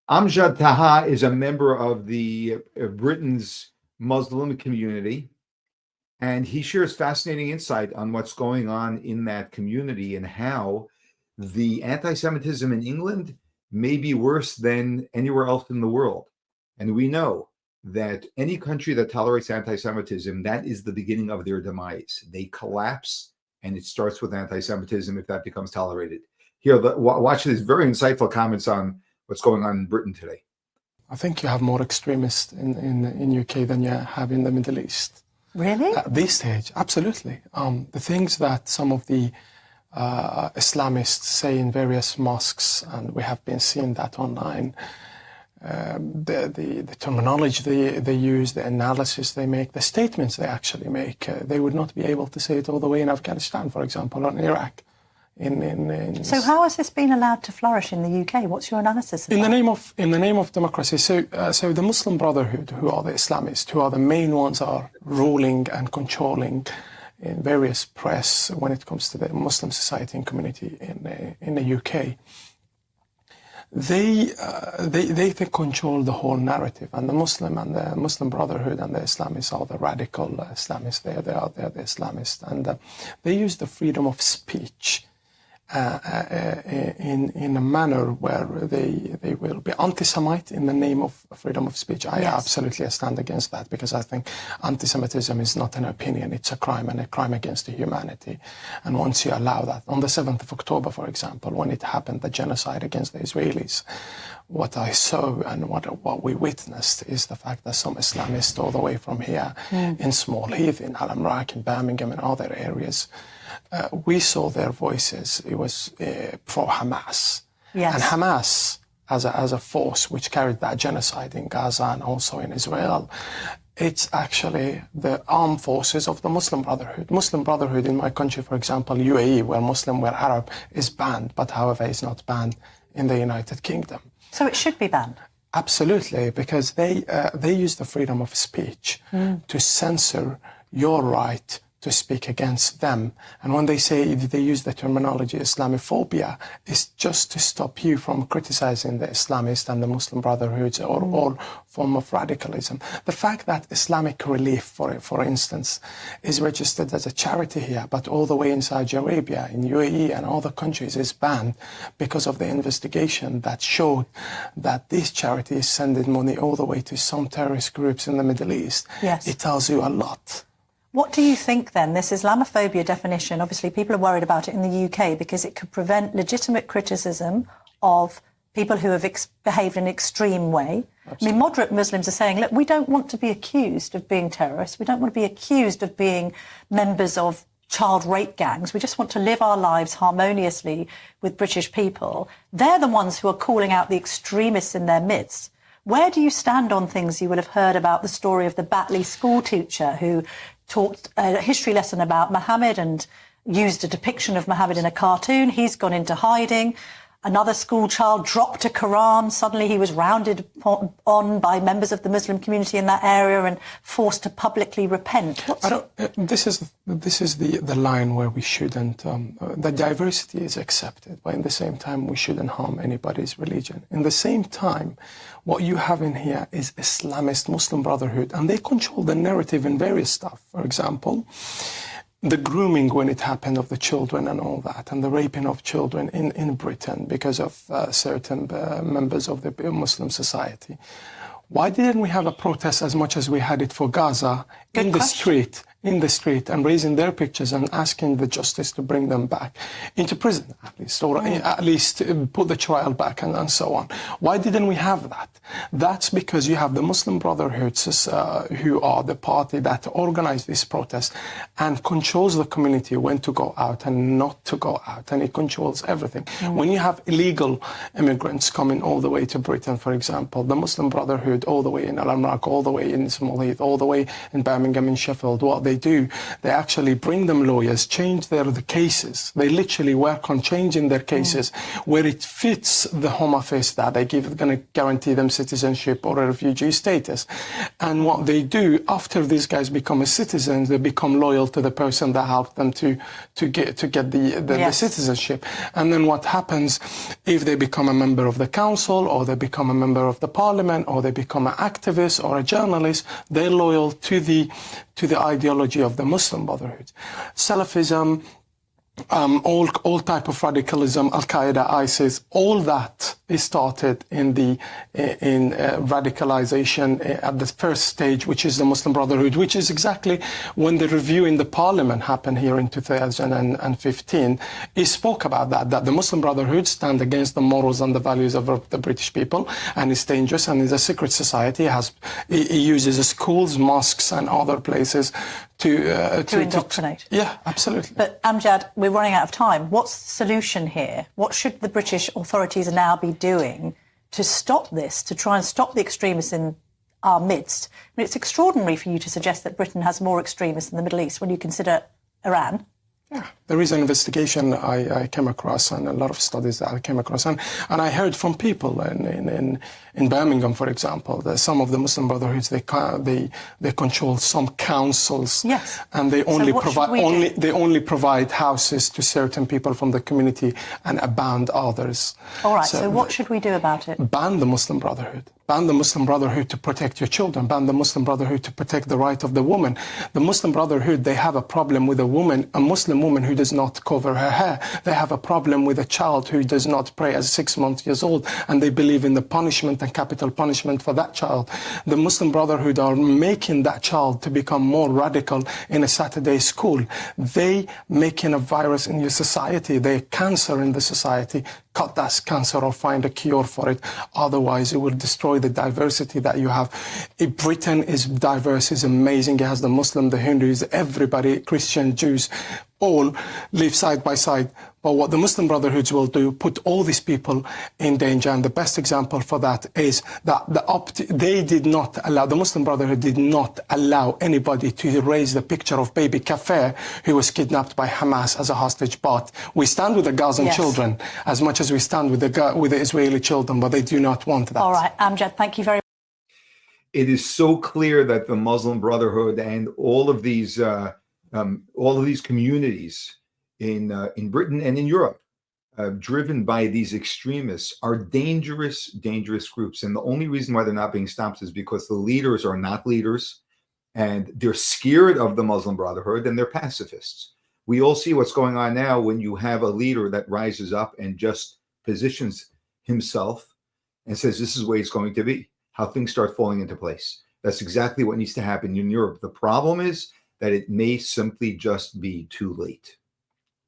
Amjad Taha is a member of the Britain's Muslim community, and he shares fascinating insight on what's going on in that community and how the anti-Semitism in England may be worse than anywhere else in the world. And we know that any country that tolerates anti-Semitism, that is the beginning of their demise. They collapse, and it starts with anti-Semitism if that becomes tolerated. Here, watch these very insightful comments on what's going on in Britain today. I think you have more extremists in UK than you have in the Middle East. Really? At this stage, absolutely. The things that some of the Islamists say in various mosques, and we have been seeing that online, the terminology they use, the analysis they make, the statements they actually make, they would not be able to say it all the way in Afghanistan, for example, or in Iraq. So how has this been allowed to flourish in the UK? What's your analysis of that? In the name of democracy. So the Muslim Brotherhood, who are the Islamists, who are the main ones, are ruling and controlling in various press when it comes to the Muslim society and community in the UK. They control the whole narrative, and the Muslim Brotherhood and the Islamists are the radical Islamists. They are the Islamists, and they use the freedom of speech in a manner where they will be anti-Semite in the name of freedom of speech. I absolutely stand against that, because I think anti-Semitism is not an opinion, it's a crime, and a crime against humanity. And once you allow that, on the 7th of October, for example, when it happened, the genocide against the Israelis, what I saw and what we witnessed is the fact that some Islamists all the way from here in Small Heath, in Al Amrak, in Birmingham, and other areas, we saw their voices. It was pro-Hamas. Yes. And Hamas, as a force which carried that genocide in Gaza and also in Israel, it's actually the armed forces of the Muslim Brotherhood. Muslim Brotherhood in my country, for example, UAE, where Arab, is banned, but however is not banned in the United Kingdom. So it should be banned? Absolutely, because they use the freedom of speech to censor your right to speak against them. And when they use the terminology Islamophobia, it's just to stop you from criticizing the Islamists and the Muslim Brotherhoods or all form of radicalism. The fact that Islamic Relief, for instance, is registered as a charity here, but all the way in Saudi Arabia, in UAE and other countries is banned because of the investigation that showed that this charity is sending money all the way to some terrorist groups in the Middle East. Yes. It tells you a lot. What do you think then, this Islamophobia definition, obviously people are worried about it in the UK because it could prevent legitimate criticism of people who have behaved in an extreme way. Absolutely. I mean, moderate Muslims are saying, look, we don't want to be accused of being terrorists. We don't want to be accused of being members of child rape gangs. We just want to live our lives harmoniously with British people. They're the ones who are calling out the extremists in their midst. Where do you stand on things? You will have heard about the story of the Batley school teacher who taught a history lesson about Muhammad and used a depiction of Muhammad in a cartoon. He's gone into hiding. Another school child dropped a Quran. Suddenly he was rounded on by members of the Muslim community in that area and forced to publicly repent. This is the line where we shouldn't, the diversity is accepted, but in the same time we shouldn't harm anybody's religion. In the same time, what you have in here is Islamist Muslim Brotherhood, and they control the narrative in various stuff. For example, the grooming when it happened of the children and all that, and the raping of children in Britain because of certain members of the Muslim society. Why didn't we have a protest as much as we had it for Gaza in the street and raising their pictures and asking the justice to bring them back into prison at least, or at least put the trial back and so on? Why didn't we have that? That's because you have the Muslim Brotherhoods who are the party that organize this protest and controls the community when to go out and not to go out, and it controls everything. When you have illegal immigrants coming all the way to Britain, for example, the Muslim Brotherhood all the way in Al Amrak, all the way in Small Heath, all the way in Birmingham and Sheffield, what they do, they actually bring them lawyers, change the cases. They literally work on changing their cases where it fits the Home Office that they're going to guarantee them citizenship or a refugee status. And what they do after these guys become a citizen, they become loyal to the person that helped them to get the citizenship. And then what happens if they become a member of the council, or they become a member of the parliament, or they become an activist or a journalist, they're loyal to the ideology of the Muslim Brotherhood. Salafism, all type of radicalism, Al-Qaeda, ISIS, all that is started in radicalization at the first stage, which is the Muslim Brotherhood, which is exactly when the review in the parliament happened here in 2015. He spoke about that the Muslim Brotherhood stand against the morals and the values of the British people, and is dangerous, and is a secret society. He uses schools, mosques, and other places to indoctrinate. Yeah, absolutely. But Amjad, we're running out of time. What's the solution here? What should the British authorities now be doing to stop this, to try and stop the extremists in our midst? I mean, it's extraordinary for you to suggest that Britain has more extremists in the Middle East when you consider Iran. Yeah, there is an investigation I came across, and a lot of studies that I came across, and I heard from people in Birmingham, for example, that some of the Muslim Brotherhoods they control some councils, yes, and they only provide houses to certain people from the community and abandon others. All right. So what should we do about it? Ban the Muslim Brotherhood. Ban the Muslim Brotherhood to protect your children. Ban the Muslim Brotherhood to protect the right of the woman. The Muslim Brotherhood, they have a problem with a Muslim woman who does not cover her hair. They have a problem with a child who does not pray at 6 months old, and they believe in the punishment and capital punishment for that child. The Muslim Brotherhood are making that child to become more radical in a Saturday school. They making a virus in your society. They're cancer in the society. Cut that cancer or find a cure for it. Otherwise, it will destroy the diversity that you have. Britain is diverse, is amazing. It has the Muslim, the Hindus, everybody, Christian, Jews, all live side by side. But what the Muslim Brotherhoods will do, put all these people in danger. And the best example for that is that the Muslim Brotherhood did not allow anybody to raise the picture of baby Kafir, who was kidnapped by Hamas as a hostage. But we stand with the Gazan children as much as we stand with the Israeli children, but they do not want that. All right, Amjad, thank you very much. It is so clear that the Muslim Brotherhood and all of these communities in Britain and in Europe, driven by these extremists, are dangerous groups. And the only reason why they're not being stopped is because the leaders are not leaders, and they're scared of the Muslim Brotherhood, and they're pacifists. We all see what's going on now when you have a leader that rises up and just positions himself and says this is the way it's going to be, how things start falling into place. That's exactly what needs to happen in Europe. The problem is that it may simply just be too late.